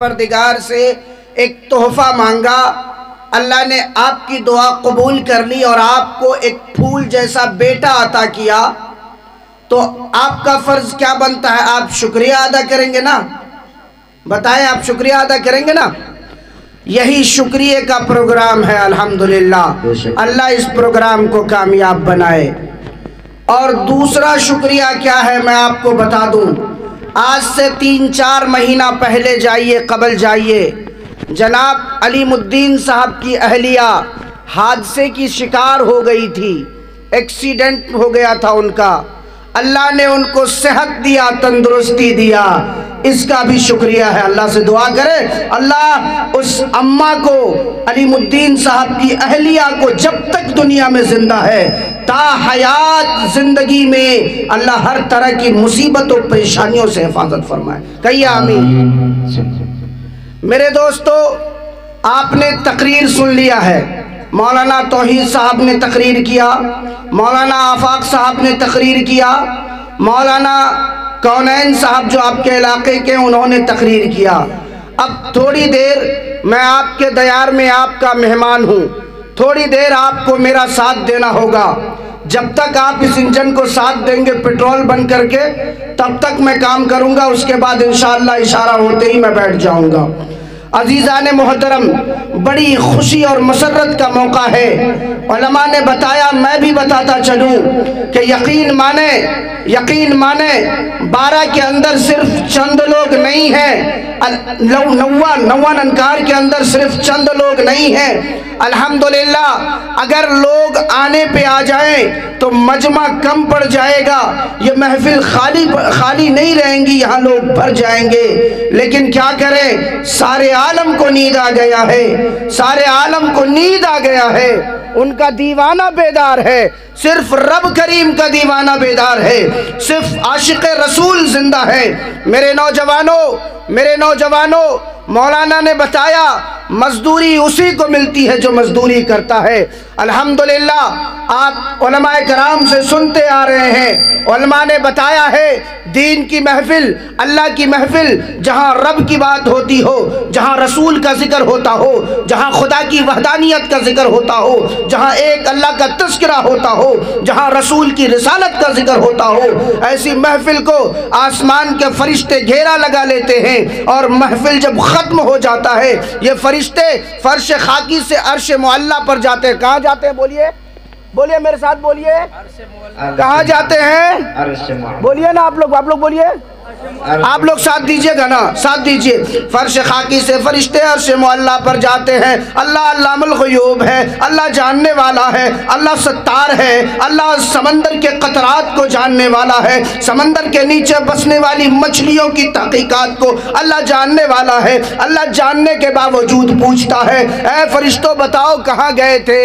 پروردگار سے ایک تحفہ مانگا، اللہ نے آپ کی دعا قبول کر لی اور آپ کو ایک پھول جیسا بیٹا عطا کیا، تو آپ کا فرض کیا بنتا ہے؟ آپ شکریہ ادا کریں گے نا؟ بتائیں، آپ شکریہ ادا کریں گے نا؟ یہی شکریہ کا پروگرام ہے الحمدللہ۔ اللہ اس پروگرام کو کامیاب بنائے۔ اور دوسرا شکریہ کیا ہے میں آپ کو بتا دوں۔ آج سے 3-4 مہینہ پہلے جائیے، قبل جائیے، جناب علیم الدین صاحب کی اہلیہ حادثے کی شکار ہو گئی تھی، ایکسیڈنٹ ہو گیا تھا ان کا، اللہ نے ان کو صحت دیا، تندرستی دیا، اس کا بھی شکریہ ہے۔ اللہ سے دعا کرے اللہ اس اماں کو، علیم الدین صاحب کی اہلیہ کو جب تک دنیا میں زندہ ہے تا حیات زندگی میں اللہ ہر طرح کی مصیبت و پریشانیوں سے حفاظت فرمائے۔ کہیے آمین۔ میرے دوستو، آپ نے تقریر سن لیا ہے، مولانا توحید صاحب نے تقریر کیا، مولانا آفاق صاحب نے تقریر کیا، مولانا کونین صاحب جو آپ کے علاقے کے انہوں نے تقریر کیا۔ اب تھوڑی دیر میں آپ کے دیار میں آپ کا مہمان ہوں، تھوڑی دیر آپ کو میرا ساتھ دینا ہوگا۔ جب تک آپ اس انجن کو ساتھ دیں گے پیٹرول بن کر کے، تب تک میں کام کروں گا، اس کے بعد انشاءاللہ اشارہ ہوتے ہی میں بیٹھ جاؤں گا۔ عزیزان محترم، بڑی خوشی اور مسرت کا موقع ہے۔ علماء نے بتایا، میں بھی بتاتا چلوں کہ یقین مانے 12 کے اندر صرف چند لوگ نہیں ہیں، 99 انکار کے اندر صرف چند لوگ نہیں ہیں۔ الحمدللہ اگر لوگ آنے پہ آ جائیں تو مجمع کم پڑ جائے گا، یہ محفل خالی نہیں رہیں گی، یہاں لوگ بھر جائیں گے۔ لیکن کیا کریں، سارے عالم کو نیند آ گیا ہے، سارے عالم کو نیند آ گیا ہے، ان کا دیوانہ بیدار ہے، صرف رب کریم کا دیوانہ بیدار ہے، صرف عاشق رسول زندہ ہے۔ میرے نوجوانوں، مولانا نے بتایا مزدوری اسی کو ملتی ہے جو مزدوری کرتا ہے۔ الحمدللہ آپ علماء کرام سے سنتے آ رہے ہیں، علماء نے بتایا ہے دین کی محفل، اللہ کی محفل، جہاں رب کی بات ہوتی ہو، جہاں رسول کا ذکر ہوتا ہو، جہاں خدا کی وحدانیت کا ذکر ہوتا ہو، جہاں ایک اللہ کا تذکرہ ہوتا ہو، جہاں رسول کی رسالت کا ذکر ہوتا ہو، ایسی محفل کو آسمان کے فرشتے گھیرا لگا لیتے ہیں، اور محفل جب ختم ہو جاتا ہے یہ فرشتے فرش خاکی سے عرش معلیٰ پر جاتے ہیں۔ کہاں جاتے ہیں؟ بولیے میرے ساتھ، بولیے کہاں جاتے ہیں؟ بولیے نا آپ لوگ بولیے، آپ لوگ ساتھ دیجئے گا نا، ساتھ دیجئے۔ فرش خاکی سے فرشتے عرش معلیٰ پر جاتے ہیں۔ اللہ علام الغیوب ہے، اللہ جاننے والا ہے، اللہ ستار ہے، اللہ سمندر کے قطرات کو جاننے والا ہے، سمندر کے نیچے بسنے والی مچھلیوں کی تحقیقات کو اللہ جاننے والا ہے۔ اللہ جاننے کے باوجود پوچھتا ہے، اے فرشتوں بتاؤ کہاں گئے تھے؟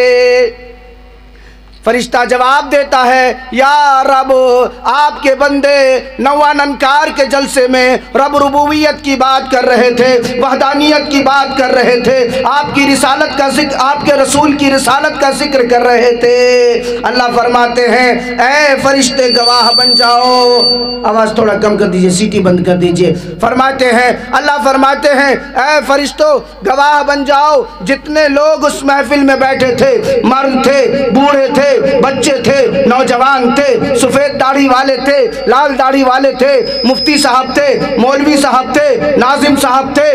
فرشتہ جواب دیتا ہے، یا رب آپ کے بندے 99 انکار کے جلسے میں رب ربوبیت کی بات کر رہے تھے، وحدانیت کی بات کر رہے تھے، آپ کی رسالت کا ذکر، آپ کے رسول کی رسالت کا ذکر کر رہے تھے۔ اللہ فرماتے ہیں، اے فرشتے گواہ بن جاؤ۔ آواز تھوڑا کم کر دیجئے، سیٹی بند کر دیجئے۔ فرماتے ہیں، اللہ فرماتے ہیں، اے فرشتوں گواہ بن جاؤ، جتنے لوگ اس محفل میں بیٹھے تھے، مرد تھے، بوڑھے تھے، بچے تھے، نوجوان تھے، سفید داڑھی والے تھے، لال داڑھی والے تھے، مفتی صاحب تھے، مولوی صاحب تھے، ناظم صاحب تھے،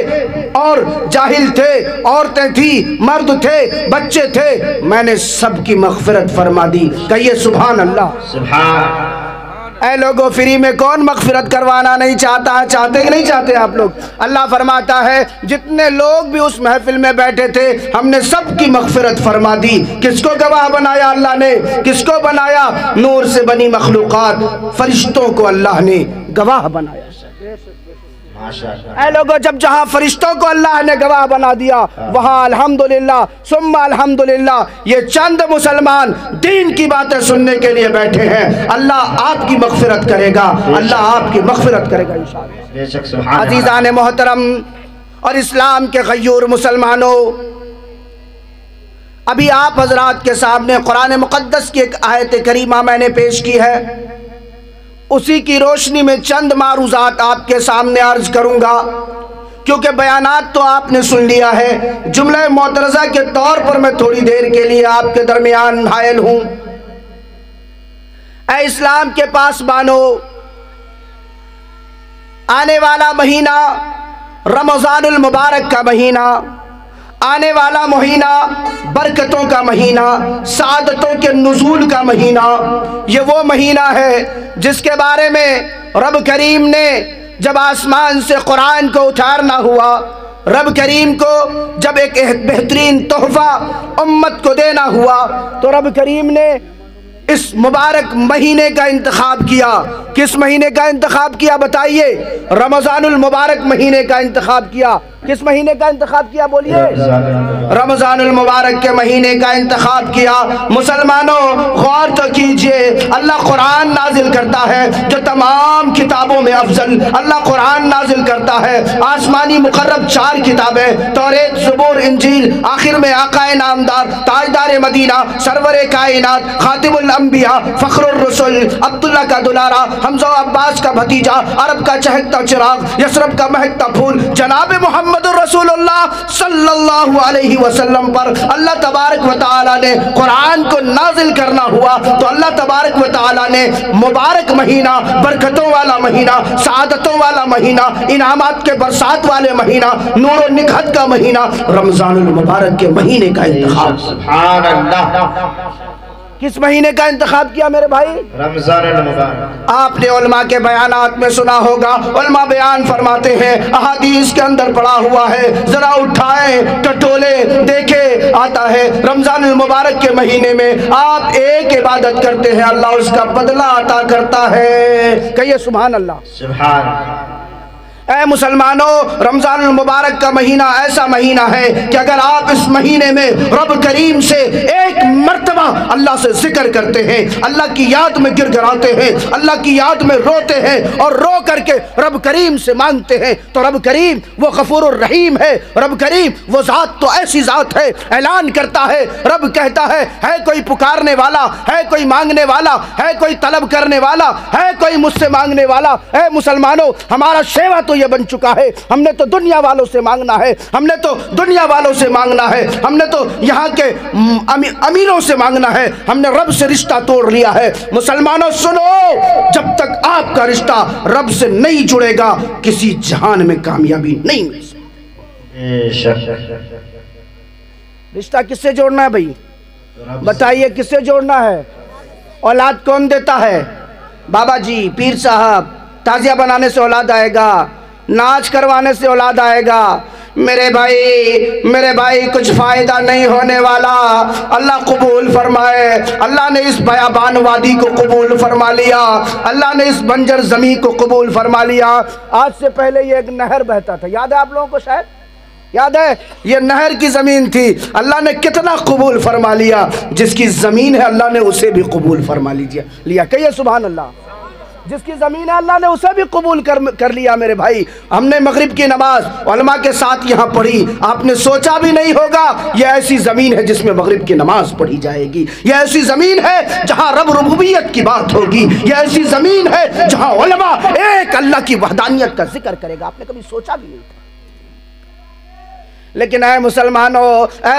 اور جاہل تھے، عورتیں تھی، مرد تھے، بچے تھے، میں نے سب کی مغفرت فرما دی۔ کہیے سبحان اللہ۔ سبحان۔ اے لوگوں، فری میں کون مغفرت کروانا نہیں چاہتا ہے؟ چاہتے کہ نہیں چاہتے آپ لوگ؟ اللہ فرماتا ہے جتنے لوگ بھی اس محفل میں بیٹھے تھے ہم نے سب کی مغفرت فرما دی۔ کس کو گواہ بنایا اللہ نے؟ کس کو بنایا؟ نور سے بنی مخلوقات فرشتوں کو اللہ نے گواہ بنایا۔ اے لوگوں، جہاں فرشتوں کو اللہ نے گواہ بنا دیا، وہاں الحمدللہ ثم الحمدللہ یہ چند مسلمان دین کی باتیں سننے کے لیے بیٹھے ہیں۔ اللہ آپ کی مغفرت کرے گا، اللہ آپ کی مغفرت کرے گا انشاءاللہ۔ عزیزان محترم اور اسلام کے غیور مسلمانوں، ابھی آپ حضرات کے سامنے قرآن مقدس کی ایک آیت کریمہ میں نے پیش کی ہے، اسی کی روشنی میں چند معروضات آپ کے سامنے عرض کروں گا کیونکہ بیانات تو آپ نے سن لیا ہے، جملہ معترضہ کے طور پر میں تھوڑی دیر کے لیے آپ کے درمیان حائل ہوں۔ اے اسلام کے پاسبانو، آنے والا مہینہ رمضان المبارک کا مہینہ، آنے والا مہینہ برکتوں کا مہینہ، سعادتوں کے نزول کا مہینہ، یہ وہ مہینہ ہے جس کے بارے میں رب کریم نے جب آسمان سے قرآن کو اتارنا ہوا، رب کریم کو جب ایک بہترین تحفہ امت کو دینا ہوا، تو رب کریم نے اس مبارک مہینے کا انتخاب کیا۔ کس مہینے کا انتخاب کیا بتائیے؟ رمضان المبارک مہینے کا انتخاب کیا۔ کس مہینے کا انتخاب کیا بولیے؟ رمضان المبارک کے مہینے کا انتخاب کیا۔ مسلمانوں غور تو کیجئے، اللہ قرآن نازل کرتا ہے جو تمام کتابوں میں افضل، اللہ قرآن نازل کرتا ہے آسمانی مقرب 4 کتابیں، توریت، زبور، انجیل، آخر میں آقا نامدار تاجدار مدینہ سرور کائنات خاتم الانبیاء فخر الرسل عبداللہ کا دلارا حمزہ و عباس کا بھتیجا عرب کا چہکتا چراغ یثرب کا مہکتا پھول جناب محمد الرسول اللہ صلی اللہ علیہ وسلم پر اللہ تبارک و تعالی نے قرآن کو نازل کرنا ہوا، تو اللہ تبارک و تعالی نے مبارک مہینہ، برکتوں والا مہینہ، سعادتوں والا مہینہ، انعامات کے برسات والے مہینہ، نور و نکہت کا مہینہ رمضان المبارک کے مہینے کا انتخاب۔ سبحان اللہ۔ کس مہینے کا انتخاب کیا میرے بھائی؟ رمضان المبارک۔ آپ نے علماء کے بیانات میں سنا ہوگا، علماء بیان فرماتے ہیں، احادیث کے اندر پڑا ہوا ہے، ذرا اٹھائیں ٹٹولے دیکھے آتا ہے رمضان المبارک کے مہینے میں آپ ایک عبادت کرتے ہیں، اللہ اس کا بدلہ عطا کرتا ہے۔ کہیے سبحان اللہ۔ سبحان اللہ۔ اے مسلمانوں، رمضان المبارک کا مہینہ ایسا مہینہ ہے کہ اگر آپ اس مہینے میں رب کریم سے ایک مرتبہ اللہ سے ذکر کرتے ہیں، اللہ کی یاد میں گر گراتے ہیں، اللہ کی یاد میں روتے ہیں اور رو کر کے رب کریم سے مانگتے ہیں، تو رب کریم وہ غفور الرحیم ہے، رب کریم وہ ذات تو ایسی ذات ہے، اعلان کرتا ہے، رب کہتا ہے کوئی پکارنے والا، ہے کوئی مانگنے والا، ہے کوئی طلب کرنے والا، ہے کوئی مجھ سے مانگنے والا۔ اے مسلمانوں، ہمارا شیوا تو یہ بن چکا ہے، ہم نے تو دنیا والوں سے مانگنا ہے، ہم نے تو دنیا والوں سے مانگنا ہے، ہم نے تو یہاں کے امیروں سے مانگنا ہے، ہم نے رب سے رشتہ توڑ لیا ہے۔ مسلمانوں سنو، جب تک آپ کا رشتہ رب سے نہیں جڑے گا کسی جہان میں کامیابی نہیں مل سکتی۔ رشتہ کس سے جوڑنا ہے بھائی؟ بتائیے کس سے جوڑنا ہے؟ اولاد کون دیتا ہے؟ بابا جی، پیر صاحب، تازیہ بنانے سے اولاد آئے گا، ناچ کروانے سے اولاد آئے گا۔ میرے بھائی کچھ فائدہ نہیں ہونے والا۔ اللہ قبول فرمائے۔ اللہ نے اس بیابان وادی کو قبول فرما لیا، اللہ نے اس بنجر زمین کو قبول فرما لیا۔ آج سے پہلے یہ ایک نہر بہتا تھا، یاد ہے آپ لوگوں کو؟ شاید یاد ہے، یہ نہر کی زمین تھی، اللہ نے کتنا قبول فرما لیا۔ جس کی زمین ہے اللہ نے اسے بھی قبول فرما لیا۔ کہیے سبحان اللہ۔ جس کی زمین ہے اللہ نے اسے بھی قبول کر لیا۔ میرے بھائی، ہم نے مغرب کی نماز علماء کے ساتھ یہاں پڑھی، آپ نے سوچا بھی نہیں ہوگا یہ ایسی زمین ہے جس میں مغرب کی نماز پڑھی جائے گی، یہ ایسی زمین ہے جہاں رب ربوبیت کی بات ہوگی، یہ ایسی زمین ہے جہاں علماء ایک اللہ کی وحدانیت کا ذکر کرے گا۔ آپ نے کبھی سوچا بھی نہیں تھا۔ لیکن اے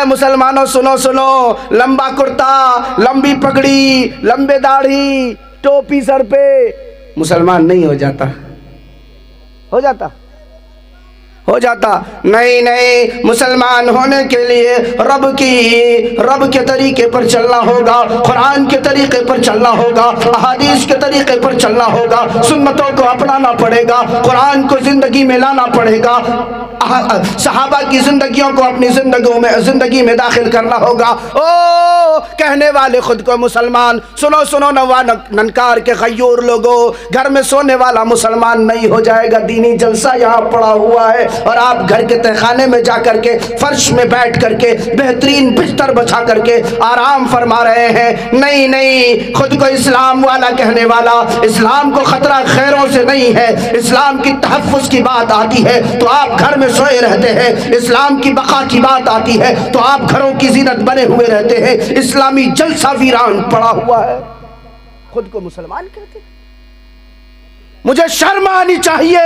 مسلمانوں سنو، لمبا کرتا، لمبی پگڑی، لمبے داڑھی، ٹوپی سر پہ مسلمان نہیں ہو جاتا۔ نہیں، مسلمان ہونے کے لیے رب کے طریقے پر چلنا ہوگا، قرآن کے طریقے پر چلنا ہوگا، احادیث کے طریقے پر چلنا ہوگا، سنتوں کو اپنانا پڑے گا، قرآن کو زندگی میں لانا پڑے گا، صحابہ کی زندگیوں کو اپنی زندگی میں داخل کرنا ہوگا۔ کہنے والے خود کو مسلمان، سنو نوا ننکار کے غیور لوگوں، گھر میں سونے والا مسلمان نہیں ہو جائے گا۔ دینی جلسہ یہاں پڑا ہوا ہے اور آپ گھر کے تہخانے میں جا کر کے فرش میں بیٹھ کر کے بہترین بستر بچھا کر کے آرام فرما رہے ہیں۔ نہیں، خود کو اسلام والا کہنے والا، اسلام کو خطرہ خیروں سے نہیں ہے، اسلام کی تحفظ کی بات آتی ہے تو آپ گھر میں سوئے رہتے ہیں، اسلام کی بقا کی بات آتی ہے تو آپ گھروں کی زینت بنے ہوئے رہتے ہیں۔ اسلامی جلسہ ویران پڑا ہوا ہے، خود کو مسلمان کہتے ہیں۔ مجھے شرم آنی چاہیے